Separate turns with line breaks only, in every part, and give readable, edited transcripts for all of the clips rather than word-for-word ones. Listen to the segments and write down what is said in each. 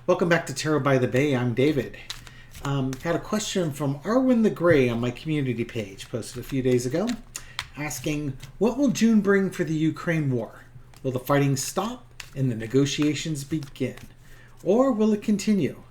Welcome back to Tarot by the Bay. I'm David. Had a question from Arwen the Gray on my community page, posted a few days ago, asking, what will June bring for the Ukraine war? Will the fighting stop and the negotiations begin? Or will it continue?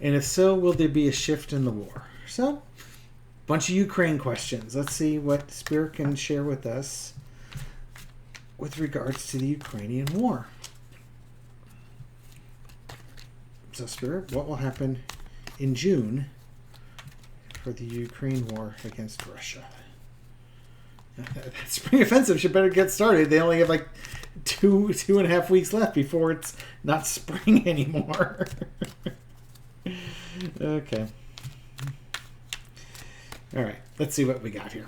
And if so, will there be a shift in the war? So, bunch of Ukraine questions. Let's see what Spirit can share with us with regards to the Ukrainian war. So, Spirit, what will happen in June for the Ukraine war against Russia? That spring offensive should better get started. They only have like two and a half weeks left before it's not spring anymore. Okay. All right. Let's see what we got here.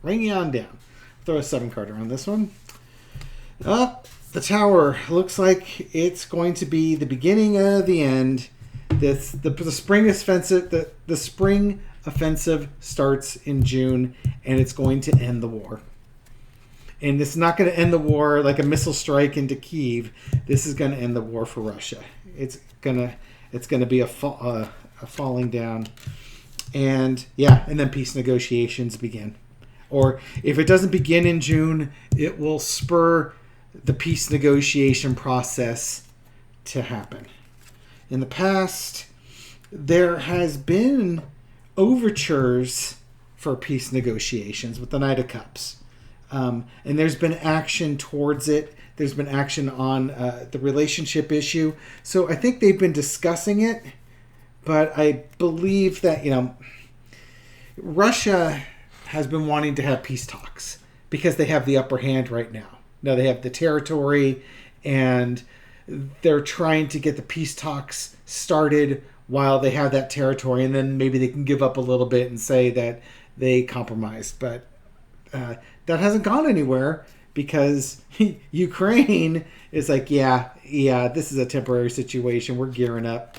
Ringing on down. Throw a 7-carder on this one. The Tower looks like it's going to be the beginning of the end. The spring offensive. The spring offensive starts in June, and it's going to end the war. And it's not going to end the war like a missile strike into Kyiv. This is going to end the war for Russia. It's gonna be a falling down, and then peace negotiations begin. Or if it doesn't begin in June, it will spur the peace negotiation process to happen. In the past, there has been overtures for peace negotiations with the Knight of Cups. And there's been action towards it. There's been action on the relationship issue. So I think they've been discussing it. But I believe that, Russia has been wanting to have peace talks because they have the upper hand right now. Now they have the territory, and they're trying to get the peace talks started while they have that territory, and then maybe they can give up a little bit and say that they compromised. But that hasn't gone anywhere because Ukraine is like, yeah, this is a temporary situation. We're gearing up.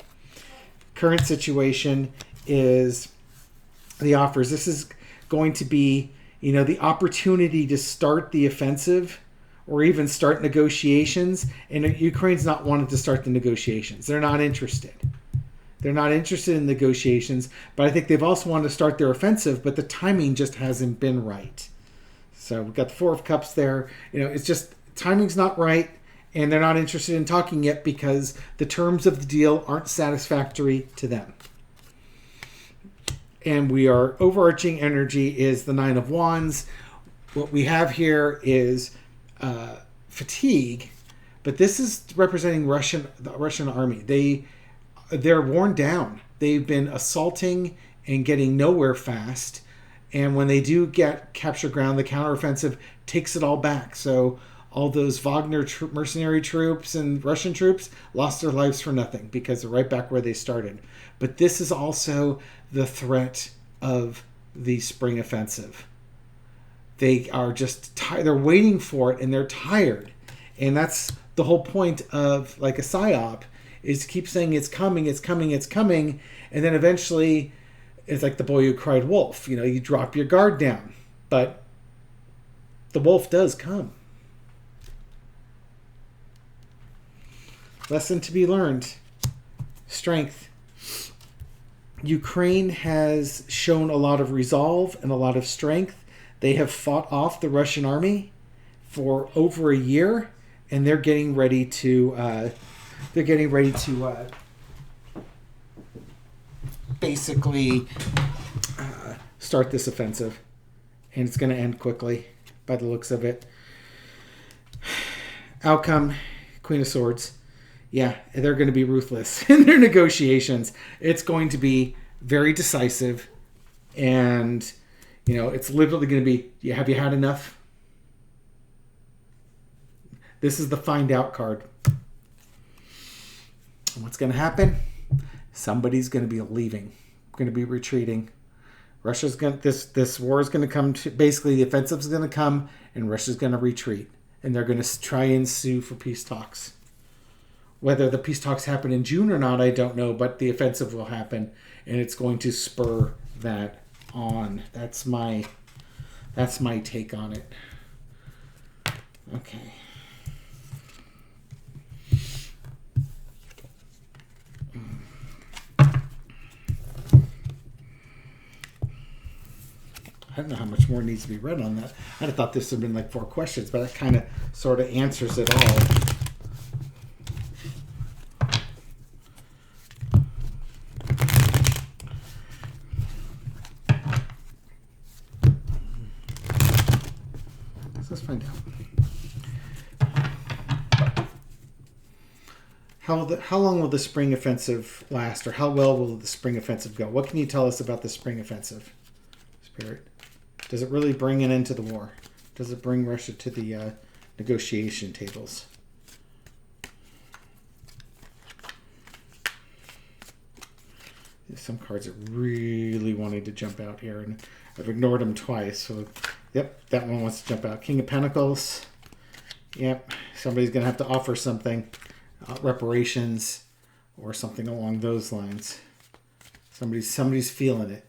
Current situation is the offers. This is going to be, the opportunity to start the offensive or even start negotiations. And Ukraine's not wanting to start the negotiations. They're not interested. They're not interested in negotiations, but I think they've also wanted to start their offensive, but the timing just hasn't been right. So we've got the 4 of Cups there. It's just timing's not right, and they're not interested in talking yet because the terms of the deal aren't satisfactory to them. And overarching energy is the 9 of Wands. What we have here is fatigue, but this is representing the Russian army. They're worn down. They've been assaulting and getting nowhere fast. And when they do capture ground, the counteroffensive takes it all back. So all those Wagner mercenary troops and Russian troops lost their lives for nothing because they're right back where they started. But this is also the threat of the spring offensive. They are just tired. They're waiting for it, and they're tired. And that's the whole point of like a psyop, is to keep saying it's coming, it's coming, it's coming. And then eventually it's like the boy who cried wolf. You drop your guard down. But the wolf does come. Lesson to be learned. Strength. Ukraine has shown a lot of resolve and a lot of strength. They have fought off the Russian army for over a year, and they're getting ready to basically start this offensive, and it's going to end quickly by the looks of it. Outcome, Queen of Swords. Yeah, they're going to be ruthless in their negotiations. It's going to be very decisive, and it's literally going to be, have you had enough? This is the find out card. And what's going to happen? Somebody's going to be leaving, going to be retreating. Russia's going to, this war is going to come to, basically the offensive is going to come, and Russia's going to retreat, and they're going to try and sue for peace talks. Whether the peace talks happen in June or not, I don't know, but the offensive will happen, and it's going to spur that on. That's my take on it. Okay. don't know how much more needs to be read on that. I'd have thought this would have been like 4 questions, but that kind of sort of answers it all. So let's find out. How long will the spring offensive last, or how well will the spring offensive go? What can you tell us about the spring offensive, Spirit? Does it really bring an end to the war? Does it bring Russia to the negotiation tables? Some cards are really wanting to jump out here, and I've ignored them twice. So, yep, that one wants to jump out. King of Pentacles. Yep, somebody's going to have to offer something. Reparations or something along those lines. Somebody's feeling it.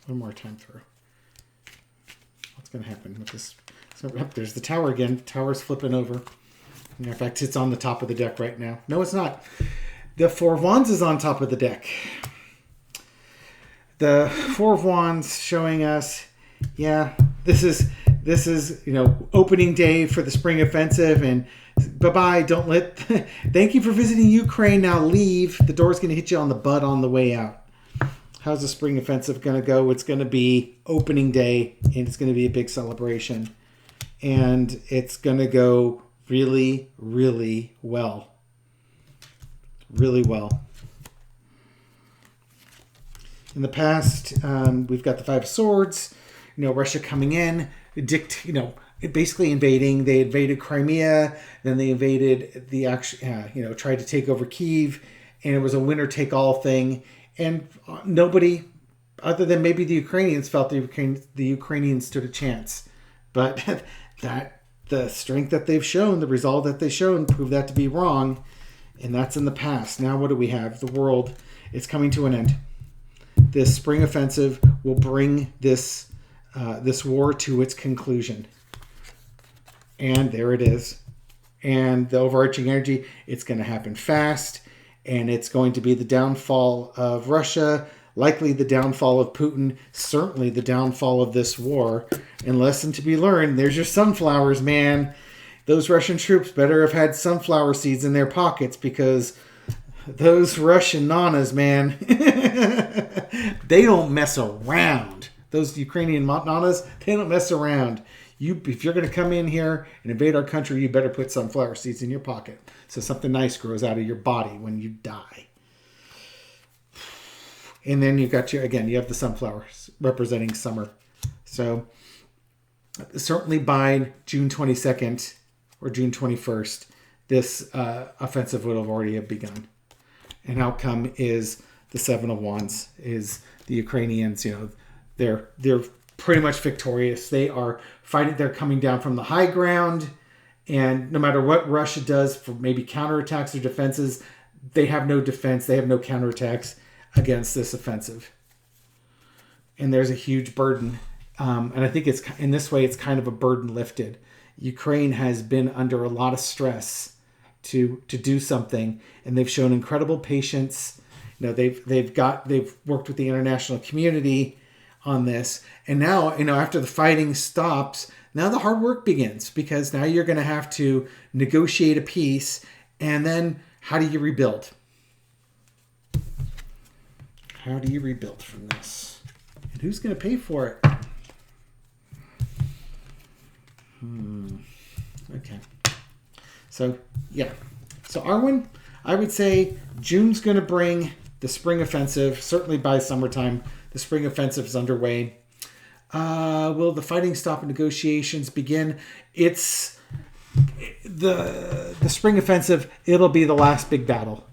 One more time through. What's going to happen with this? So there's the tower again. Tower's flipping over. In fact, it's on the top of the deck right now. No, it's not. The Four of Wands is on top of the deck. The Four of Wands showing us, yeah, this is opening day for the spring offensive, and bye-bye, don't let thank you for visiting Ukraine, now leave. The door's going to hit you on the butt on the way out. How's the spring offensive going to go? It's going to be opening day, and it's going to be a big celebration, and it's going to go really, really well. Really well. In the past, we've got the Five of Swords, Russia coming in, basically invading. They invaded Crimea, then they invaded tried to take over Kyiv, and it was a winner-take-all thing. And nobody, other than maybe the Ukrainians, felt the Ukrainians stood a chance. But that the strength that they've shown, the resolve that they've shown, proved that to be wrong. And that's in the past. Now what do we have? The world is coming to an end. This spring offensive will bring this war to its conclusion. And there it is. And the overarching energy, it's going to happen fast. And it's going to be the downfall of Russia, likely the downfall of Putin, certainly the downfall of this war. And lesson to be learned, there's your sunflowers, man. Those Russian troops better have had sunflower seeds in their pockets, because those Russian nanas, man, they don't mess around. Those Ukrainian nanas, they don't mess around. If you're going to come in here and invade our country, you better put sunflower seeds in your pocket so something nice grows out of your body when you die. And then you have the sunflowers representing summer. So certainly by June 22nd or June 21st, this offensive would have already begun. And outcome is the Seven of Wands, is the Ukrainians, they're pretty much victorious. They are fighting. They're coming down from the high ground, and no matter what Russia does for maybe counterattacks or defenses, they have no defense. They have no counterattacks against this offensive. And there's a huge burden. And I think it's in this way, it's kind of a burden lifted. Ukraine has been under a lot of stress to do something, and they've shown incredible patience. They've worked with the international community on this, and now after the fighting stops, now the hard work begins, because now you're going to have to negotiate a peace, and then how do you rebuild? How do you rebuild from this? And who's going to pay for it? Okay. So Arwen, I would say June's going to bring the spring offensive. Certainly by summertime, the spring offensive is underway. Will the fighting stop and negotiations begin? It's the spring offensive. It'll be the last big battle.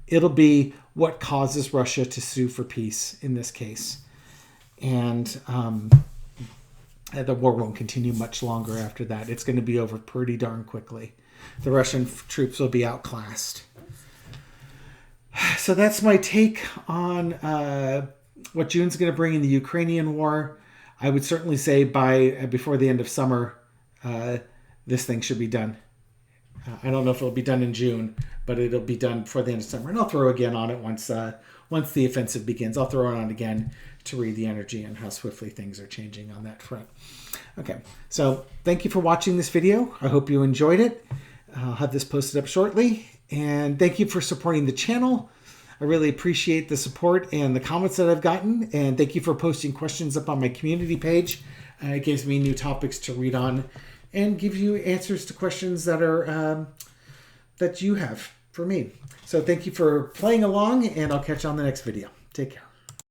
It'll be what causes Russia to sue for peace in this case. And the war won't continue much longer after that. It's going to be over pretty darn quickly. The Russian troops will be outclassed. So that's my take on what June's going to bring in the Ukrainian war. I would certainly say before the end of summer, this thing should be done. I don't know if it'll be done in June, but it'll be done before the end of summer. And I'll throw again on it once once the offensive begins. I'll throw it on again to read the energy and how swiftly things are changing on that front. Okay, so thank you for watching this video. I hope you enjoyed it. I'll have this posted up shortly. And thank you for supporting the channel. I really appreciate the support and the comments that I've gotten. And thank you for posting questions up on my community page. It gives me new topics to read on and give you answers to questions that are that you have for me. So thank you for playing along, and I'll catch you on the next video. Take care.